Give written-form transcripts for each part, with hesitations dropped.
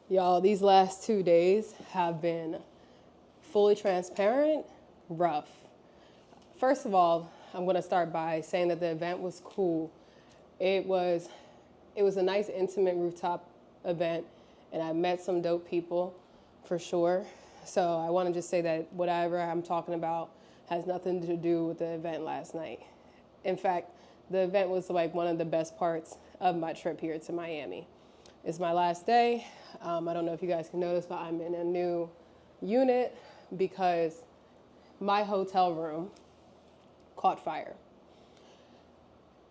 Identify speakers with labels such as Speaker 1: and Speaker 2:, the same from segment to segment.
Speaker 1: Y'all, these last 2 days have been fully transparent, rough. First of all, I'm going to start by saying that the event was cool. It was it was a nice intimate rooftop event and I met some dope people for sure. So I want to just say that whatever I'm talking about has nothing to do with the event last night. In fact, the event was like one of the best parts of my trip here to Miami. It's my last day. I don't know if you guys can notice, but I'm in a new unit because my hotel room caught fire.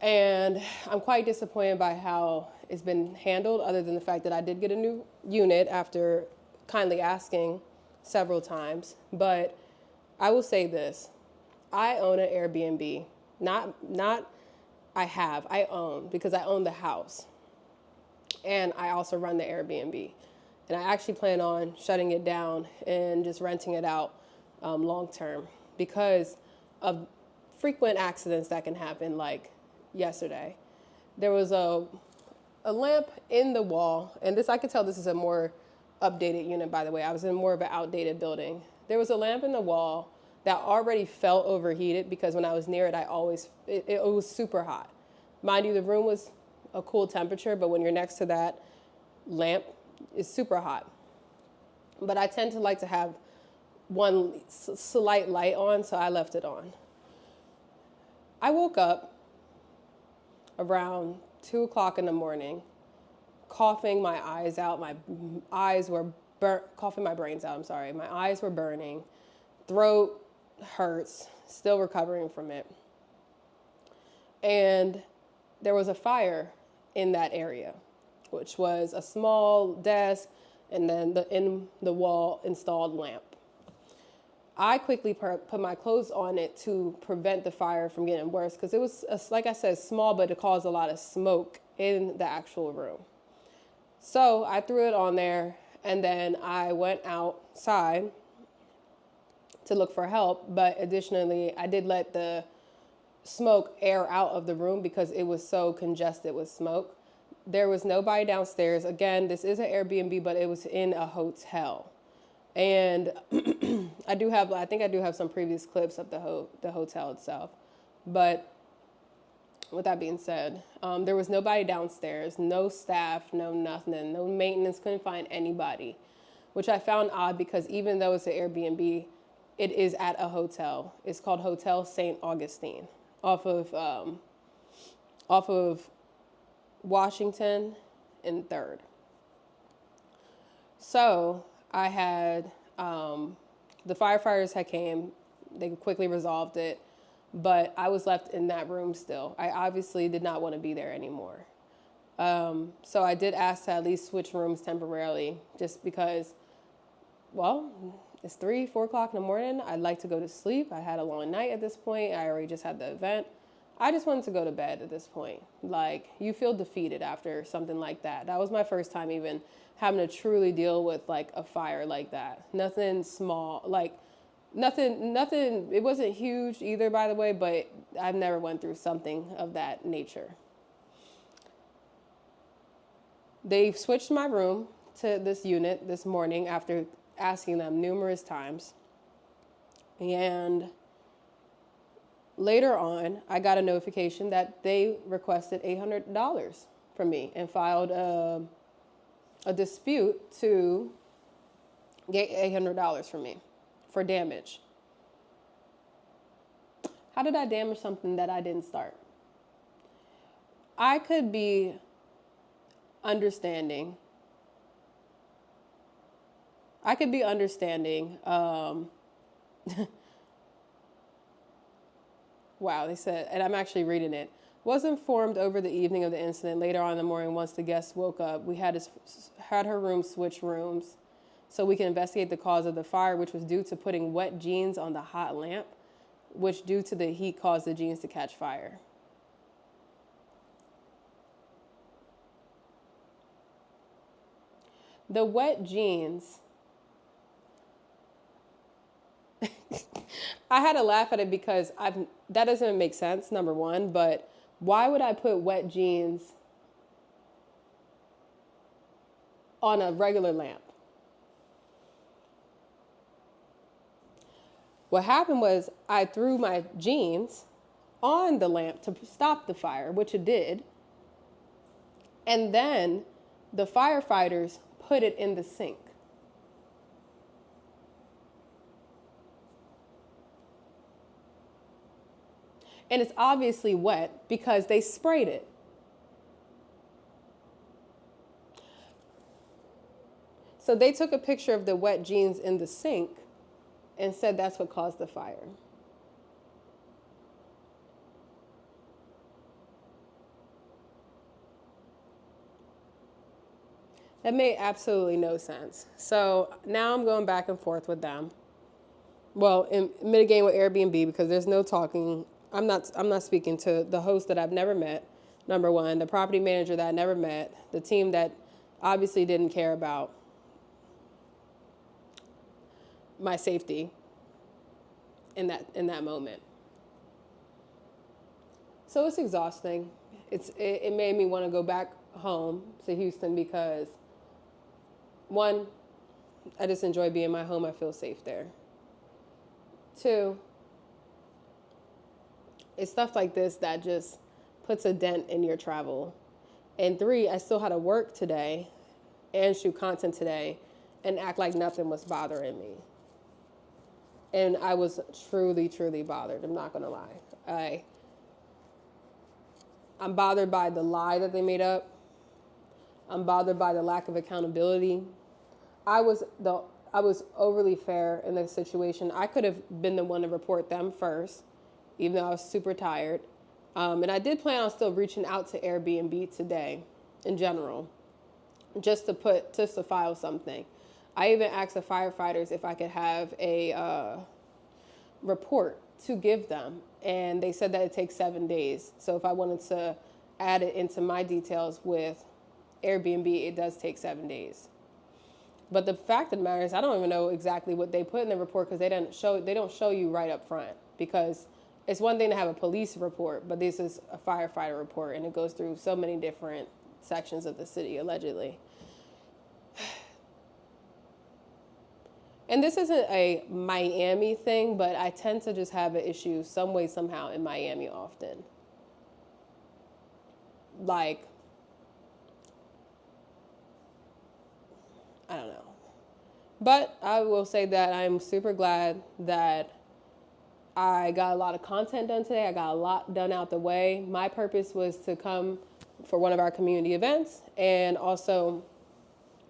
Speaker 1: And I'm quite disappointed by how it's been handled, other than the fact that I did get a new unit after kindly asking several times. But I will say this. I own an Airbnb. Not I own, because I own the house. And I also run the Airbnb. And I actually plan on shutting it down and just renting it out long term because of frequent accidents that can happen, like yesterday. There was a lamp in the wall, and this I could tell this is a more updated unit, by the way. I was in more of an outdated building. There was a lamp in the wall that already felt overheated because when I was near it, it was super hot. Mind you, the room was a cool temperature, but when you're next to that lamp, it's super hot. But I tend to like to have one slight light on, so I left it on. I woke up around 2 o'clock in the morning, coughing my eyes out. My eyes were coughing my brains out, I'm sorry. My eyes were burning, throat hurts, still recovering from it. And there was a fire in that area, which was a small desk and then the in the wall installed lamp. I quickly put my clothes on it to prevent the fire from getting worse because it was, like I said, small, but it caused a lot of smoke in the actual room. So I threw it on there and then I went outside to look for help. But additionally, I did let the smoke air out of the room because it was so congested with smoke. There was nobody downstairs. Again, this is an Airbnb, but it was in a hotel. And I think I do have some previous clips of the hotel itself. But with that being said, there was nobody downstairs, no staff, no nothing, no maintenance, couldn't find anybody, which I found odd because even though it's an Airbnb, it is at a hotel. It's called Hotel St. Augustine off of Washington and 3rd. So I had, the firefighters had came, they quickly resolved it, but I was left in that room still. I obviously did not want to be there anymore. So I did ask to at least switch rooms temporarily just because, well, it's 3, 4 o'clock in the morning. I'd like to go to sleep. I had a long night at this point. I already just had the event. I just wanted to go to bed at this point. Like, you feel defeated after something like that. That was my first time even having to truly deal with like a fire like that. Nothing small, like nothing, it wasn't huge either, by the way, but I've never went through something of that nature. They switched my room to this unit this morning after asking them numerous times. And later on, I got a notification that they requested $800 from me and filed a dispute to get $800 from me for damage. How did I damage something that I didn't start? I could be understanding. Wow, they said, and I'm actually reading it. Was informed over the evening of the incident. Later on in the morning, once the guests woke up, we had her room switch rooms so we can investigate the cause of the fire, which was due to putting wet jeans on the hot lamp, which due to the heat caused the jeans to catch fire. The wet jeans, I had to laugh at it because that doesn't make sense, number one, but why would I put wet jeans on a regular lamp. What happened was I threw my jeans on the lamp to stop the fire, which it did. And then the firefighters put it in the sink. And it's obviously wet because they sprayed it. So they took a picture of the wet jeans in the sink and said that's what caused the fire. That made absolutely no sense. So now I'm going back and forth with them. Well, in mitigating with Airbnb because there's no talking. I'm not speaking to the host that I've never met, number one, the property manager that I never met, the team that obviously didn't care about my safety in that moment. So it's exhausting. It made me want to go back home to Houston because, one, I just enjoy being in my home. I feel safe there. Two, it's stuff like this that just puts a dent in your travel. And three, I still had to work today and shoot content today and act like nothing was bothering me. And I was truly, truly bothered. I'm not going to lie. I'm bothered by the lie that they made up. I'm bothered by the lack of accountability. I was overly fair in the situation. I could have been the one to report them first, even though I was super tired. And I did plan on still reaching out to Airbnb today in general, just to file something. I even asked the firefighters if I could have a report to give them. And they said that it takes 7 days. So if I wanted to add it into my details with Airbnb, it does take 7 days. But the fact of the matter is, I don't even know exactly what they put in the report because they don't show you right up front. Because it's one thing to have a police report, but this is a firefighter report, and it goes through so many different sections of the city, allegedly. And this isn't a Miami thing, but I tend to just have an issue some way, somehow in Miami often. Like, I don't know. But I will say that I'm super glad that I got a lot of content done today. I got a lot done out the way. My purpose was to come for one of our community events and also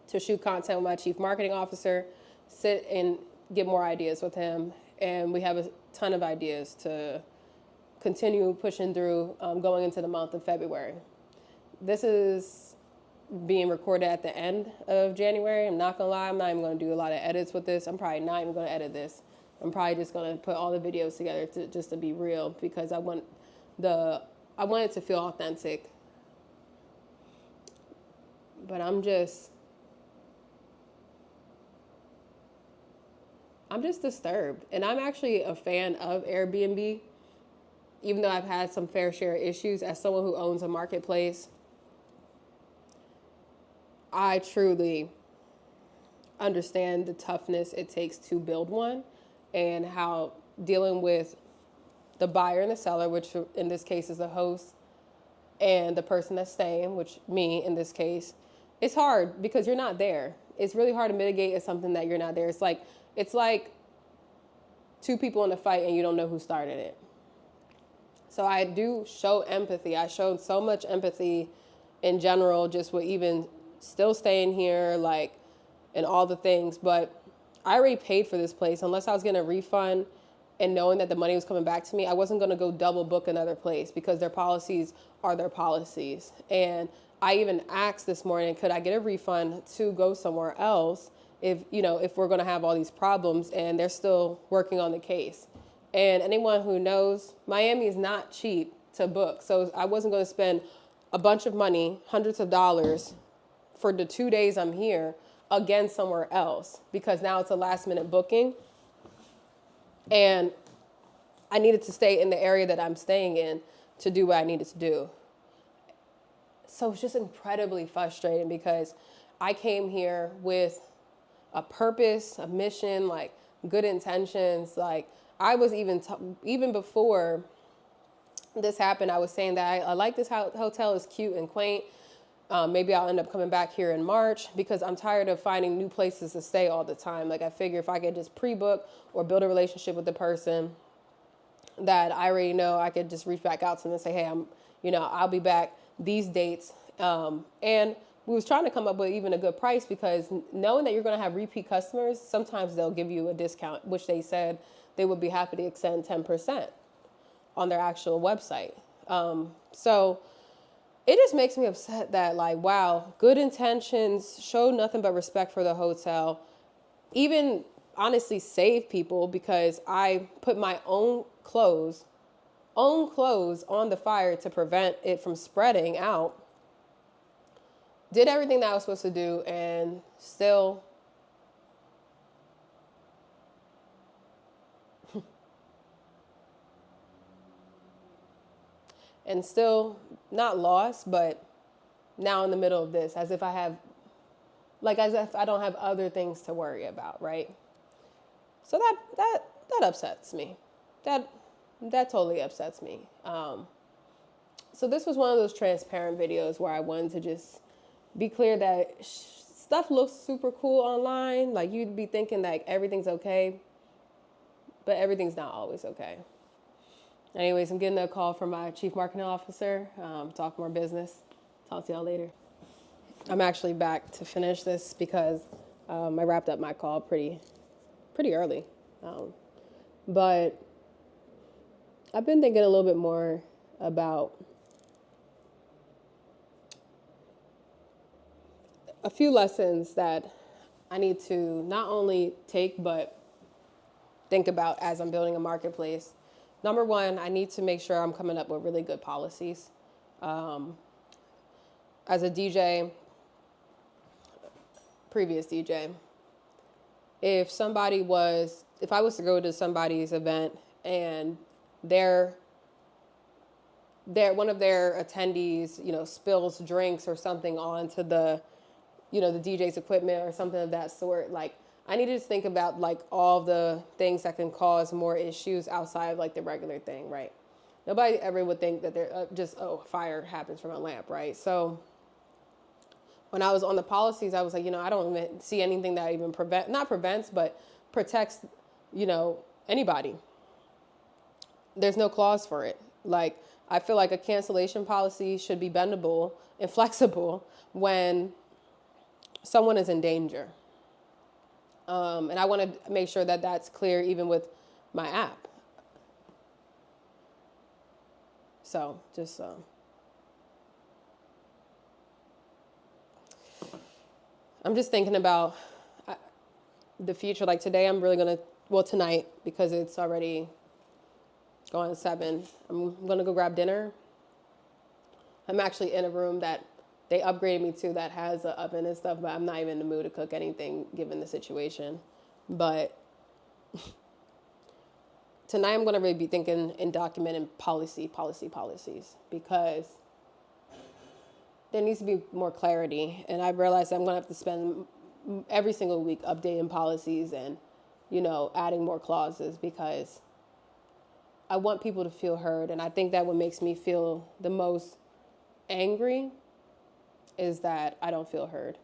Speaker 1: to shoot content with my chief marketing officer, sit and get more ideas with him. And we have a ton of ideas to continue pushing through going into the month of February. This is being recorded at the end of January. I'm not gonna lie, I'm not even gonna do a lot of edits with this. I'm probably not even gonna edit this. I'm probably just gonna put all the videos together just to be real because I want it to feel authentic. But I'm just disturbed. And I'm actually a fan of Airbnb, even though I've had some fair share of issues. As someone who owns a marketplace, I truly understand the toughness it takes to build one and how dealing with the buyer and the seller, which in this case is the host, and the person that's staying, which me in this case, it's hard because you're not there. It's really hard to mitigate something that you're not there. It's like two people in a fight and you don't know who started it. So I do show empathy. I showed so much empathy in general, just with even still staying here, like, and all the things. But I already paid for this place. Unless I was getting a refund and knowing that the money was coming back to me, I wasn't going to go double book another place because their policies are their policies. And I even asked this morning, could I get a refund to go somewhere else if we're going to have all these problems, and they're still working on the case. And anyone who knows, Miami is not cheap to book. So I wasn't going to spend a bunch of money, hundreds of dollars, for the 2 days I'm here again somewhere else, because now it's a last minute booking. And I needed to stay in the area that I'm staying in to do what I needed to do. So it's just incredibly frustrating because I came here with a purpose, a mission, like good intentions. Like I was even before this happened, I was saying that I like this hotel is cute and quaint. Maybe I'll end up coming back here in March because I'm tired of finding new places to stay all the time. Like I figure if I could just pre-book or build a relationship with the person that I already know, I could just reach back out to them and say, hey, I'll be back these dates. And we was trying to come up with even a good price because knowing that you're going to have repeat customers, sometimes they'll give you a discount, which they said they would be happy to extend 10% on their actual website. So it just makes me upset that like, wow, good intentions, show nothing but respect for the hotel, even honestly save people because I put my own clothes on the fire to prevent it from spreading out. Did everything that I was supposed to do and still not lost, but now in the middle of this, as if I don't have other things to worry about, right? So that upsets me. That totally upsets me. So this was one of those transparent videos where I wanted to just be clear that stuff looks super cool online. Like you'd be thinking like everything's okay, but everything's not always okay. Anyways, I'm getting a call from my chief marketing officer. Talk more business. Talk to y'all later. I'm actually back to finish this because I wrapped up my call pretty early. But I've been thinking a little bit more about a few lessons that I need to not only take, but think about as I'm building a marketplace. Number one, I need to make sure I'm coming up with really good policies. As a DJ, previous DJ, if I was to go to somebody's event and one of their attendees, spills drinks or something onto the DJ's equipment or something of that sort, like I need to just think about like all the things that can cause more issues outside of like the regular thing, right? Nobody ever would think that they're fire happens from a lamp, right? So when I was on the policies, I was like, I don't even see anything that even prevents, but protects, anybody. There's no clause for it. Like, I feel like a cancellation policy should be bendable and flexible when someone is in danger. And I want to make sure that that's clear even with my app. So just I'm just thinking about the future. Like today, I'm really tonight, because it's already going 7, I'm going to go grab dinner. I'm actually in a room that they upgraded me to that has an oven and stuff, but I'm not even in the mood to cook anything given the situation. But tonight I'm going to really be thinking and documenting policies, because there needs to be more clarity. And I realized I'm going to have to spend every single week updating policies and, adding more clauses, because I want people to feel heard. And I think that what makes me feel the most angry is that I don't feel heard.